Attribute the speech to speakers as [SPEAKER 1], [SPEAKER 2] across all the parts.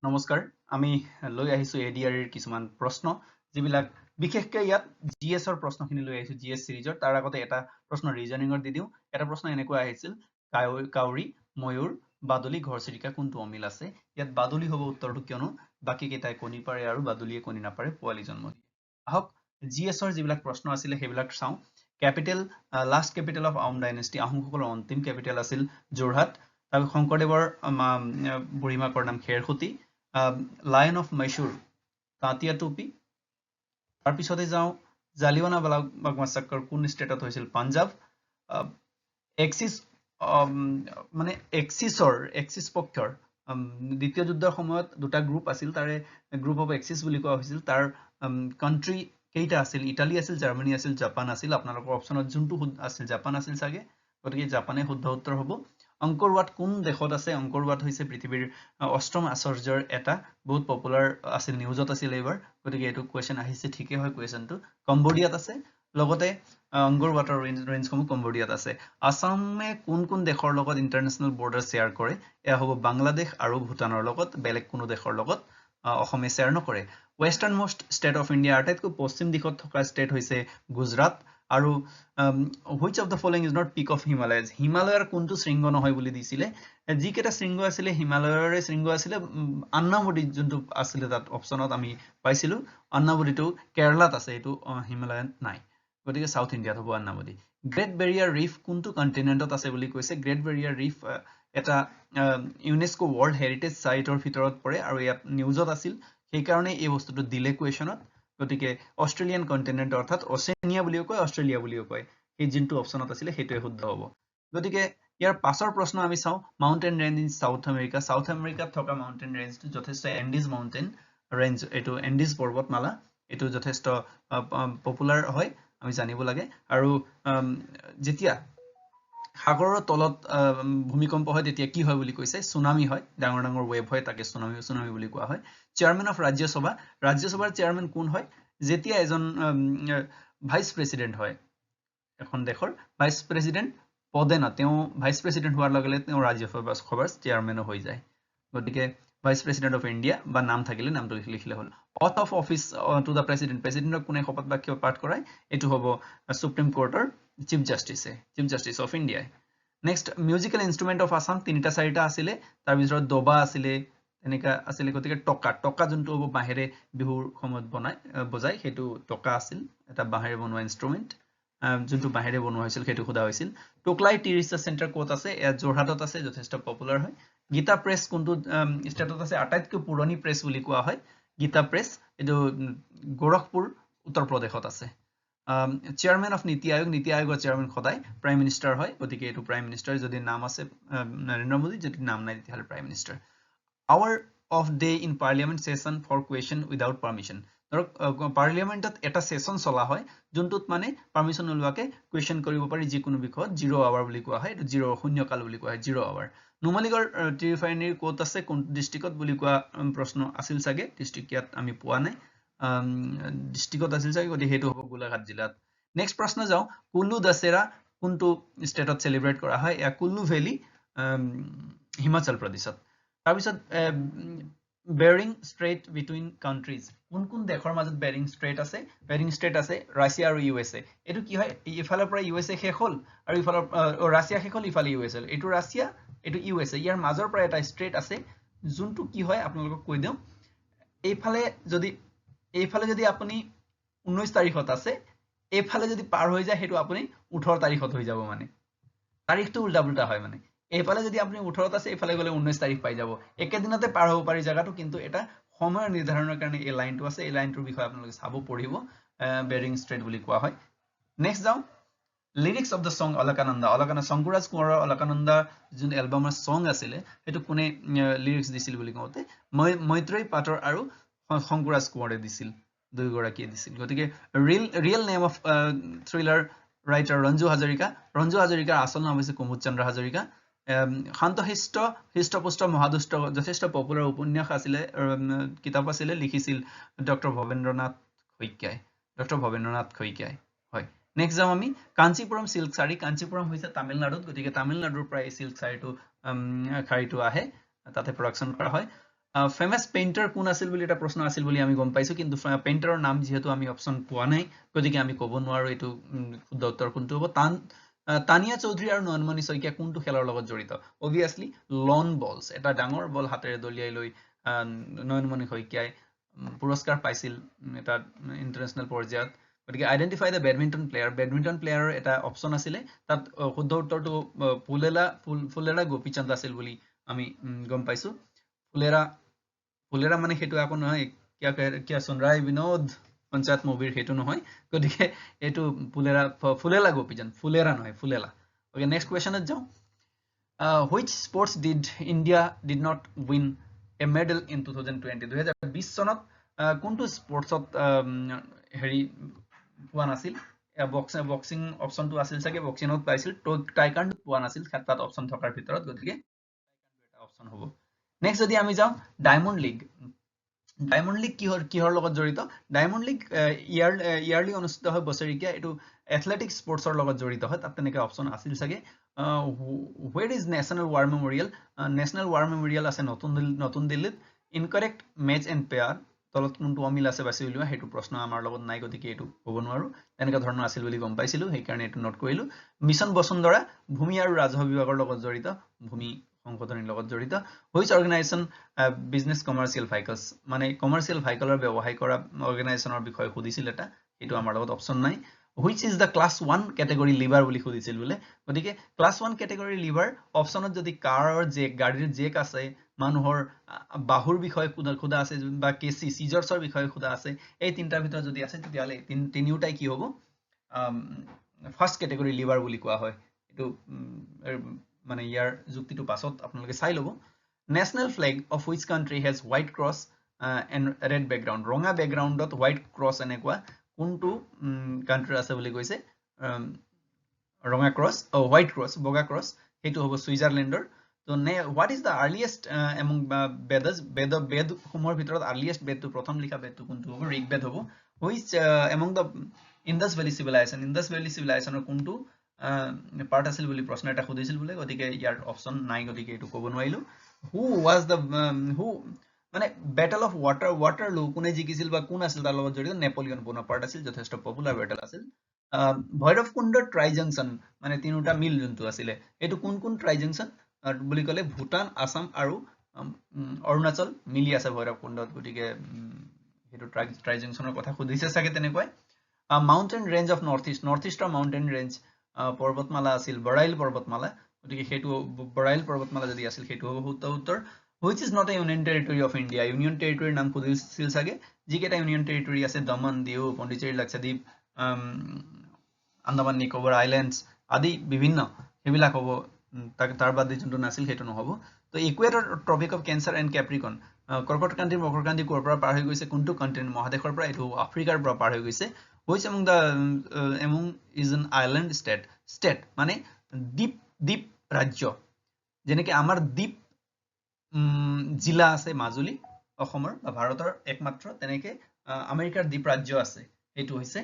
[SPEAKER 1] নমস্কাৰ আমি লৈ আহিছো এডিআৰ কিছুমান প্ৰশ্ন যিবিলাক বিশেষকৈ ইয়াত জিএছৰ প্ৰশ্নখিনি লৈ আহিছো জিএছ সিৰিজৰ তাৰ আগতে এটা প্ৰশ্ন ৰিজনিঙৰ দি দিওঁ এটা প্ৰশ্ন এনেকুৱা আহিছিল কাউৰী ময়ূৰ বাদুলি ঘৰচিৰিকা কোনটো অমিল আছে ইয়াত বাদুলি হ'ব উত্তৰটো কিয়নো বাকী কেইটাই কণী পাৰে আৰু বাদুলিয়ে কণী নাপাৰে পোৱালি জন্ম দিয়ে আহক জিএছৰ যিবিলাক প্ৰশ্ন আছিলে সেইবিলাক চাওঁ capital last capital of Ahom dynasty আহোমসকলৰ অন্তিম কেপিটেল আছিল যোৰহাট তাৰ শংকৰদেৱৰ বুঢ়ীমাকৰ নাম খেৰসুতি লায়ন অফ মাইচুৰ তাঁতিয়া টুপি তাৰপিছতে যাওঁ জালিৱানাবালাগ মাছাক্কৰ কোন ষ্টেটত হৈছিল পাঞ্জাৱ এক্সিছ মানে এক্সিছ পক্ষৰ দ্বিতীয় যুদ্ধৰ সময়ত দুটা গ্ৰুপ আছিল তাৰে গ্ৰুপ অফ এক্সিছ বুলি কোৱা হৈছিল তাৰ কাণ্ট্ৰি কেইটা আছিল ইটালী আছিল জাৰ্মানী আছিল জাপান আছিল আপোনালোকৰ অপচনত যোনটো আছিল জাপান আছিল চাগে গতিকে জাপানে শুদ্ধ উত্তৰ হ'ব অংকৰৱাট কোন দেশত আছে অংকৰৱাট হৈছে পৃথিৱীৰ অষ্টম আশ্চৰ্যৰ এটা বহুত পপুলাৰ আছিল নিউজত আছিল এইবাৰ গতিকে এইটো কুৱেশ্যন আহিছে ঠিকে হয় কুৱেশ্যনটো কম্বোডিয়াত আছে লগতে অংকৰৱাটৰ ৰেঞ্জসমূহ কম্বোডিয়াত আছে আসামে কোন কোন দেশৰ লগত ইণ্টাৰনেশ্যনেল বৰ্ডাৰ শ্বেয়াৰ কৰে এয়া হ'ব বাংলাদেশ আৰু ভূটানৰ লগত বেলেগ কোনো দেশৰ লগত অসমে শ্বেয়াৰ নকৰে western most state of India আটাইতকৈ পশ্চিম দিশত থকা ষ্টেট হৈছে গুজৰাট আৰু which of the following is not peak of Himalayas হিমালয়ৰ কোনটো শৃংগ নহয় বুলি দিছিলে যিকেইটা শৃংগ আছিলে হিমালয়ৰে শৃংগ আছিলে আন্নামুডি যোনটো আছিলে তাত অপচনত আমি পাইছিলো আন্নামুডিটো কেৰালাত আছে এইটো হিমালয়ত নাই গতিকে সাউথ ইণ্ডিয়াত হ'ব আন্নামুডি গ্ৰেট বেৰিয়াৰ ৰিফ কোনটো কণ্টিনেণ্টত আছে বুলি কৈছে গ্ৰেট বেৰিয়াৰ ৰিফ এটা ইউনেস্কো ৱৰ্ল্ড হেৰিটেজ সাইটৰ ভিতৰত পৰে আৰু ইয়াত নিউজত আছিল সেইকাৰণে এই বস্তুটো দিলে কুৱেশ্যনত গতিকে অষ্ট্ৰেলিয়ান কণ্টিনেণ্ট অৰ্থাৎ অচেনিয়া বুলিও কয় অষ্ট্ৰেলিয়া বুলিও কয় এই যোনটো অপচনত আছিলে সেইটোৱে শুদ্ধ হ'ব গতিকে ইয়াৰ পাছৰ প্ৰশ্ন আমি চাওঁ মাউণ্টেইন ৰেঞ্জ ইন সাউথ আমেৰিকাত থকা মাউণ্টেইন ৰেঞ্জটো যথেষ্ট এণ্ডিজ মাউণ্টেইন ৰেঞ্জ এইটো এণ্ডিজ পৰ্বতমালা এইটো যথেষ্ট পপুলাৰ হয় আমি জানিব লাগে আৰু যেতিয়া সাগৰৰ তলত ভূমিকম্প হয় তেতিয়া কি হয় বুলি কৈছে সুনামি হয় ডাঙৰ ডাঙৰ ৱেভ হয় তাকে সুনামি বুলি কোৱা হয় চেয়াৰমেন অফ ৰাজ্যসভাৰ চেয়াৰমেন কোন হয় যেতিয়া এজন ভাইচ প্ৰেচিডেণ্ট হয় এখন দেশৰ ভাইচ প্ৰেচিডেণ্ট পদে না তেওঁ ভাইচ প্ৰেচিডেণ্ট হোৱাৰ লগে লগে তেওঁ ৰাজ্যসভাৰ চেয়াৰমেনো হৈ যায় গতিকে ভাইচ প্ৰেচিডেণ্ট অফ ইণ্ডিয়া বা নাম থাকিলে নামটো লিখিলে হ'ল oath of office to the প্ৰেচিডেণ্টক কোনে শপত বাক্য পাঠ কৰায় এইটো হ'ব সুপ্ৰিম কোৰ্টৰ chief justice of India next musical instrument of Assam তিনিটা চাৰিটা আছিলে তাৰ ভিতৰত দবা আছিলে এনেকা আছিলে গতিকে টকা যোনটো হ'ব বাঁহেৰে বিহুৰ সময়ত বজায় সেইটো টকা আছিল এটা বাঁহেৰে বনোৱা ইনষ্ট্ৰুমেণ্ট যোনটো বাঁহেৰে বনোৱা হৈছিল সেইটো সোধা হৈছিল টোকলাই টি ৰিচাৰ্চ চেণ্টাৰ ক'ত আছে ইয়াত যোৰহাটত আছে যথেষ্ট পপুলাৰ হয় গীতা প্ৰেছ কোনটো ষ্টেটত আছে আটাইতকৈ পুৰণি প্ৰেছ বুলি কোৱা হয় গীতা প্ৰেছ এইটো গোৰখপুৰ উত্তৰ প্ৰদেশত আছে চেয়াৰমেন অফ নীতি আয়োগৰ চেয়াৰমেন সদায় প্ৰাইম মিনিষ্টাৰ হয় গতিকে এইটো প্ৰাইম মিনিষ্টাৰ যদি নাম আছে নৰেন্দ্ৰ মোদী যদি নাম নাই তেতিয়াহ'লে prime minister hour of day in parliament session for question without permission ধৰক পাৰ্লিয়ামেণ্টত এটা সেশন চলা হয় যোনটোত মানে পাৰ্মিশ্যন নোলোৱাকে কুৱেশ্যন কৰিব পাৰি যিকোনো বিষয়ত 0 আৱাৰ বুলি কোৱা হয় এইটো শূন্যকাল বুলি কোৱা হয় 0 আৱাৰ নুমলীগড় টি ৰিফাইনেৰী ক'ত আছে কোনটো ডিষ্ট্ৰিক্টত বুলি কোৱা প্ৰশ্ন আছিল চাগে ডিষ্ট্ৰিক্ট ইয়াত আমি পোৱা নাই ডিষ্ট্ৰিক্টত আছিল চাগে গতিকে সেইটো হ'ব গোলাঘাট জিলাত নেক্সট প্ৰশ্ন যাওঁ কুল্লু দশেৰা কোনটো ষ্টেটত চেলিব্ৰেট কৰা হয় এয়া কুল্লু ভেলী হিমাচল প্ৰদেশত তাৰপিছত বেৰিং ষ্ট্ৰেইট বিটুইন কাণ্ট্ৰিজ কোন দেশৰ মাজত বেৰিং ষ্ট্ৰেইট আছে ৰাছিয়া আৰু USA এইটো কি হয় ইফালৰ পৰা USA শেষ হ'ল আৰু ইফালৰ ৰাছিয়া শেষ হ'ল ইফালে USA এইটো ৰাছিয়া এইটো USA ইয়াৰ মাজৰ পৰা এটা ষ্ট্ৰেইট আছে যোনটো কি হয় আপোনালোকক কৈ দিওঁ এইফালে যদি আপুনি 19 তাৰিখত আছে এইফালে যদি পাৰ হৈ যায় সেইটো আপুনি 18 তাৰিখত হৈ যাব মানে তাৰিখটো উল্টা পুল্টা হয় মানে এইফালে যদি আপুনি 18ত আছে এইফালে গ'লে 19 তাৰিখ পাই যাব একেদিনতে পাৰ হ'ব পাৰি জায়গাটো কিন্তু এটা সময় নিৰ্ধাৰণৰ কাৰণে এই লাইনটো আছে এই লাইনটোৰ বিষয়ে আপোনালোকে চাব পঢ়িব বেৰিং ষ্ট্ৰেইট বুলি কোৱা হয় নেক্সট যাওঁ লিৰিক্স অফ দ্য সং অলকানন্দা শংকুৰাজ কোঁৱৰৰ অলকানন্দা যোন এলবামৰ সং আছিলে সেইটো কোনে লিৰিক্স দিছিল বুলি কওঁতে মৈত্ৰেয়ী পাটৰ আৰু শংকুৰাজ কোঁৱৰে দিছিল দুয়োগৰাকীয়ে দিছিল গতিকে real name of thriller writer Ranju হাজৰিকাৰ আচল নাম হৈছে কুমুদ চন্দ্ৰ হাজৰিকা শান্তশিষ্ট হৃষ্টপুষ্ট মহাদুষ্ট যথেষ্ট পপুলাৰ উপন্যাস আছিলে কিতাপ আছিলে লিখিছিল ডক্টৰ ভৱেন্দ্ৰনাথ শইকীয়াই হয় নেক্সট যাম আমি কাঞ্চীপুৰম চিল্ক শাড়ী কাঞ্চীপুৰম হৈছে তামিলনাডুত গতিকে তামিলনাডুৰ পৰা এই চিল্ক শাড়ীটো আহে তাতে প্ৰডাকশ্যন কৰা হয় ফেমাস পেইন্টাৰ কোন আছিল বুলি এটা প্ৰশ্ন আছিল বুলি আমি গম পাইছো কিন্তু পেইন্টাৰৰ নাম যেহেতু আমি অপচন পোৱা নাই গতিকে আমি ক'ব নোৱাৰো এইটো শুদ্ধ উত্তৰ কোনটো হ'ব তানিয়া চৌধুৰী আৰু নয়নমণি শইকীয়া কোনটো খেলৰ লগত জড়িত অবভিয়াছলি লন বলছ এটা ডাঙৰ বল হাতেৰে দলিয়াই লৈ নয়নমণি শইকীয়াই পুৰস্কাৰ পাইছিল এটা ইণ্টাৰনেশ্যনেল পৰ্যায়ত গতিকে আইডেন্টিফাই দ্য বেডমিণ্টন প্লেয়াৰৰ এটা অপচন আছিলে তাত শুদ্ধ উত্তৰটো ফুলেৰা গোপীচন্দ আছিল বুলি আমি গম পাইছো ফুলেৰা মানে সেইটো আকৌ নহয় কিয়া সুন ৰहा है বিনোদ পঞ্চায়ত মুভিৰ সেইটো নহয় গতিকে এইটো ফুলেলা গোপীচন্দ ফুলেৰা নহয় ফুলেলা ওকে নেক্সট কোৱেশ্যনত যাওঁ which sports did India did not win a medal in 2020 2020 চনত কোনটো স্পৰ্টছত হেৰি পোৱা নাছিল বক্সিং অপচনটো আছিল চাগে বক্সিঙত পাইছিল টাইকাণ্ডো পোৱা নাছিল তাত অপচন থকাৰ ভিতৰত গতিকে এটা অপচন হ'ব নেক্সট যদি আমি যাওঁ ডায়মণ্ড লিগ কিহৰ লগত জড়িত ডায়মণ্ড লিগ ইয়াৰলি অনুষ্ঠিত হয় বছৰিকীয়া এইটো এথলেটিক স্পৰ্টছৰ লগত জড়িত হয় তাত তেনেকৈ অপচন আছিল চাগে where is national war memorial আছে নতুন দিল্লীত ইনকাৰেক্ট মেচ এণ্ড পেয়াৰ তলত কোনটো অমিল আছে বাছি উলিওৱা সেইটো প্ৰশ্ন আমাৰ লগত নাই গতিকে এইটো ক'ব নোৱাৰো তেনেকুৱা ধৰণৰ আছিল বুলি গম পাইছিলো সেইকাৰণে এইটো নোট কৰিলো মিছন বসুন্ধৰা ভূমি আৰু ৰাজহ বিভাগৰ লগত জড়িত ভূমি সংশোধনীৰ লগত জড়িত which organization business commercial vehicles মানে কমাৰ্চিয়েল ভাইকেলৰ ব্যৱসায় কৰা অৰ্গেনাইজেশ্যনৰ বিষয়ে সুধিছিল এটা এইটো আমাৰ লগত অপচন নাই which is the class 1 category liver বুলি সুধিছিল বোলে গতিকে class 1 category liver অপচনত যদি কাৰৰ গাড়ীৰ জেক আছে মানুহৰ বাহুৰ বিষয়ে খুদা আছে বা কেসি সিজাৰ্ছৰ বিষয়ে খুদা আছে এই তিনটাৰ ভিতৰত যদি আছে তেতিয়াহলে তিনিওটাই কি হ'ব ফাৰ্স্ট কেটেগৰী লিভাৰ বুলি কোৱা হয় এইটো মানে ইয়াৰ যুক্তিটো পাছত আপোনালোকে চাই ল'ব national flag off which country has white cross and red background ৰঙা বেকগ্ৰাউণ্ডত হোৱাইট ক্ৰছ এনেকুৱা কোনটো কাণ্ট্ৰি আছে বুলি কৈছে ৰঙা ক্ৰছ হোৱাইট ক্ৰছ বগা ক্ৰছ সেইটো হ'ব ছুইজাৰলেণ্ডৰ তো what is the earliest among বেদসমূহৰ ভিতৰত আৰ্লিয়েষ্ট বেদটো প্ৰথম লিখা বেদটো কোনটো হ'ব ঋগবেদ হ'ব which among the Indus valley চিভিলাইজেশ্যনৰ কোনটো পাৰ্ট আছিল বুলি প্ৰশ্ন এটা সুধিছিল বোলে গতিকে ইয়াৰ অপচন নাই গতিকে এইটো ক'ব নোৱাৰিলো মানে বেটেল অফ ৱাটাৰলু কোনে জিকিছিল বা কোন আছিল তাৰ লগত জড়িত নেপলিয়ন বনাপাৰ্ট আছিল যথেষ্ট পপুলাৰ বেটেল আছিল ভৈৰৱকুণ্ডৰ ট্ৰাইজংচন মানে তিনিটা মিল যোনটো আছিলে এইটো কোন ট্ৰাইজংচন বুলি ক'লে ভূটান আসাম আৰু অৰুণাচল মিলি আছে ভৈৰৱকুণ্ডত গতিকে সেইটো ট্ৰাইজংচনৰ কথা সুধিছে চাগে তেনেকৈ মাউণ্টেইন ৰেঞ্জ অফ নৰ্থ ইষ্টৰ মাউণ্টেইন ৰেঞ্জ পৰ্বতমালা আছিল বৰাইল পৰ্বতমালা গতিকে সেইটো বৰাইল পৰ্বতমালা যদি আছিল সেইটো হ'ব শুদ্ধ উত্তৰ which is not a union territory of India union territory নাম খুদিছিল চাগে যিকেইটা ইউনিয়ন টেৰিটৰি আছে দমন দিউ পণ্ডিচেৰী লাক্ষাদ্বীপ আন্দামান নিকোবৰ আইলেণ্ডছ আদি বিভিন্ন সেইবিলাক হ'ব তাৰ বাদে যোনটো নাছিল সেইটো নহ'ব তো equator tropic of cancer and capricorn কৰ্কটক্ৰান্তিৰ মকৰক্ৰান্তি ক'ৰ পৰা পাৰ হৈ গৈছে কোনটো কণ্টিনেণ্ট মহাদেশৰ পৰা এইটো আফ্ৰিকাৰ পৰা পাৰ হৈ গৈছে which among is an island state মানে দ্বীপ ৰাজ্য যেনেকৈ আমাৰ দ্বীপ জিলা আছে মাজুলী অসমৰ বা ভাৰতৰ একমাত্ৰ তেনেকৈ আমেৰিকাৰ দ্বীপ ৰাজ্য আছে এইটো হৈছে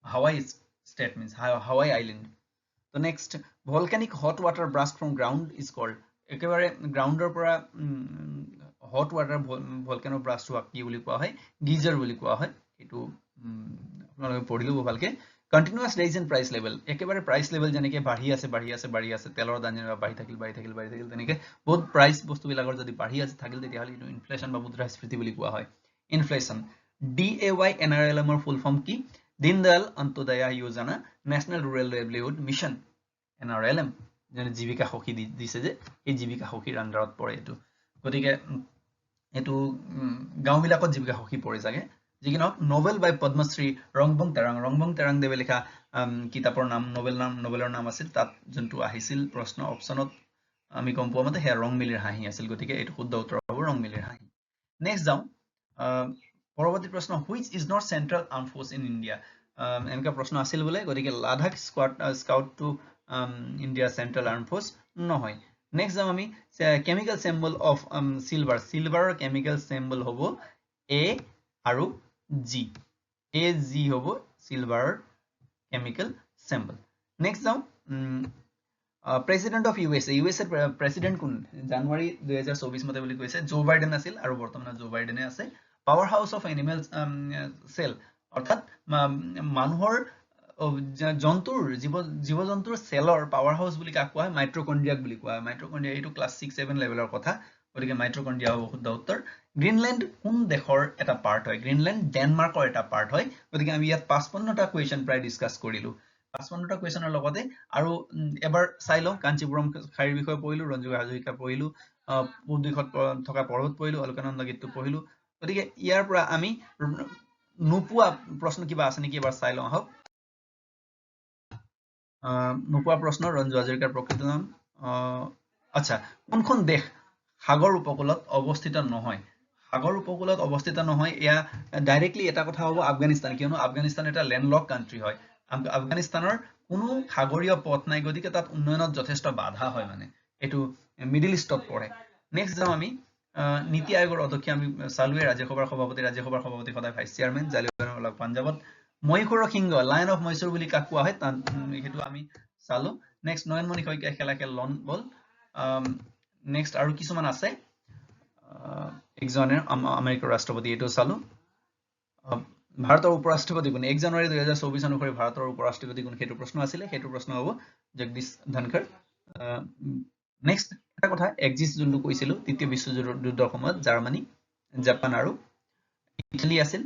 [SPEAKER 1] Hawaii state means Hawaii island to next volcanic hot water burst from ground is called একেবাৰে গ্ৰাউণ্ডৰ পৰা হট ৱাটাৰ ভলকানো ব্ৰাষ্ট হোৱা কি বুলি কোৱা হয় গিজাৰ বুলি কোৱা হয় এইটো আপোনালোকে পঢ়ি ল'ব ভালকে continuous raise in price level একেবাৰে প্ৰাইচ লেভেল যেনেকৈ বাঢ়ি আছে তেলৰ দাম যেনিবা বাঢ়ি থাকিল তেনেকৈ বহুত প্ৰাইচ বস্তুবিলাকৰ যদি বাঢ়ি থাকিল তেতিয়াহ'লে এইটো ইনফ্লেশ্যন বা মুদ্ৰাস্ফীতি বুলি কোৱা হয় ইনফ্লেশ্যন DAY NRLMৰ ফুল ফৰ্ম কি Deendayal Antyodaya Yojana national rural livelihood mission NRLM যেনে জীৱিকা সখী দিছে যে এই জীৱিকা সখীৰ আণ্ডাৰত পৰে এইটো গতিকে এইটো গাঁওবিলাকত জীৱিকা সখী পৰে চাগে যি কি নহওক নোবেল বাই পদ্মশ্ৰী ৰংবং তেৰাং দেৱে লিখা কিতাপৰ নাম নোবেলৰ নাম আছিল তাত যোনটো আহিছিল প্ৰশ্ন অপচনত আমি গম পোৱা মতে সেয়া ৰংমিলিৰ হাঁহি আছিল গতিকে এইটো শুদ্ধ উত্তৰ হ'ব ৰংমিলিৰ হাঁহি নেক্সট যাওঁ পৰৱৰ্তী প্ৰশ্ন which is not central arm force in India এনেকুৱা প্ৰশ্ন আছিল বোলে গতিকে Ladakh scout to India central arm force নহয় নেক্সট যাম আমি কেমিকেল চিম্বল অফ চিলভাৰৰ কেমিকেল চিম্বল হ'ব A আৰু G AG হ'ব চিলভাৰৰ কেমিকেল চিম্বল নেক্সট যাওঁ প্ৰেসিডেন্ট অফ ইউএসএ প্ৰেসিডেন্ট কোন জানুৱাৰী 2024 মতে বুলি কৈছে জো বাইডেন আছিল আৰু বৰ্তমান জো বাইডেনে আছে power house of animal cell অৰ্থাৎ মানুহৰ জন্তুৰ জীৱ জন্তুৰ সেলৰ পাৱাৰ হাউস বুলি কাক কোৱা হয় মাইট্ৰকন্ড্ৰিয়াক বুলি কোৱা হয় মাইট্ৰকন্ড্ৰিয়া এইটো ক্লাছ 6-7 লেভেলৰ কথা গতিকে মাইট্ৰকন্ড্ৰিয়া হ'ব শুদ্ধ উত্তৰ গ্ৰীনলেণ্ড কোন দেশৰ এটা পাৰ্ট হয় গ্ৰীনলেণ্ড ডেনমাৰ্কৰ এটা পাৰ্ট হয় গতিকে আমি ইয়াত 55টা কোৱেশ্চন প্ৰায় ডিসকাস কৰিলো 55টা কোৱেশ্চনৰ লগতে আৰু এবাৰ চাই লওঁ কাঞ্চীপুৰম খাৰীৰ বিষয়ে পঢ়িলো ৰঞ্জু হাজৰিকা পঢ়িলো পূব দিশত থকা পৰ্বত পঢ়িলো অলকানন্দ গীতটো পঢ়িলো গতিকে ইয়াৰ পৰা আমি নোপোৱা প্ৰশ্ন কিবা আছে নেকি এবাৰ চাই লওঁ আহক নোপোৱা প্ৰশ্ন ৰঞ্জু হাজৰিকাৰ প্ৰকৃত নাম আচ্ছা কোনখন দেশ সাগৰ উপকূলত অৱস্থিত নহয় সাগৰ উপকূলত অৱস্থিত নহয় এয়া ডাইৰেক্টলি এটা কথা হ'ব আফগানিস্তান কিয়নো আফগানিস্তান এটা ল্যান্ডলক কান্ট্ৰি হয় আফগানিস্তানৰ কোনো সাগৰীয় পথ নাই গতিকে তাত উন্নয়নত যথেষ্ট বাধা হয় মানে এটো মিডল ইষ্টত পৰে নেক্সট যাম আমি নীতি আয়োগৰ অধ্যক্ষ আমি চালুৱে ৰাজ্যসভাৰ সভাপতি সদায় ভাইস চেয়াৰম্যান জালিয়ানৱালা পাঞ্জাবত মহীশূৰৰ সিংহ লায়ন অফ মহীশূৰ বুলি কাক কোৱা হয় হেতু আমি চালো নেক্সট নয়নমণি শইকীয়া খেলা খেল লন বল নেক্সট আৰু কিছুমান আছে একজনে আমেৰিকাৰ ৰাষ্ট্ৰপতি এটো চালো ভাৰতৰ উপৰাষ্ট্ৰপতি কোন 1 জানুৱাৰী 2024 অনুসৰি ভাৰতৰ উপৰাষ্ট্ৰপতি কোন হেতু প্ৰশ্ন আছিলে হেতু প্ৰশ্ন হ'ব জগদীশ ধনখৰ নেক্সট এটা কথা এক্সিস যোনটো কৈছিলো তৃতীয় বিশ্বযুদ্ধৰ সময়ত জাৰ্মানী জাপান আৰু ইটালী আছিল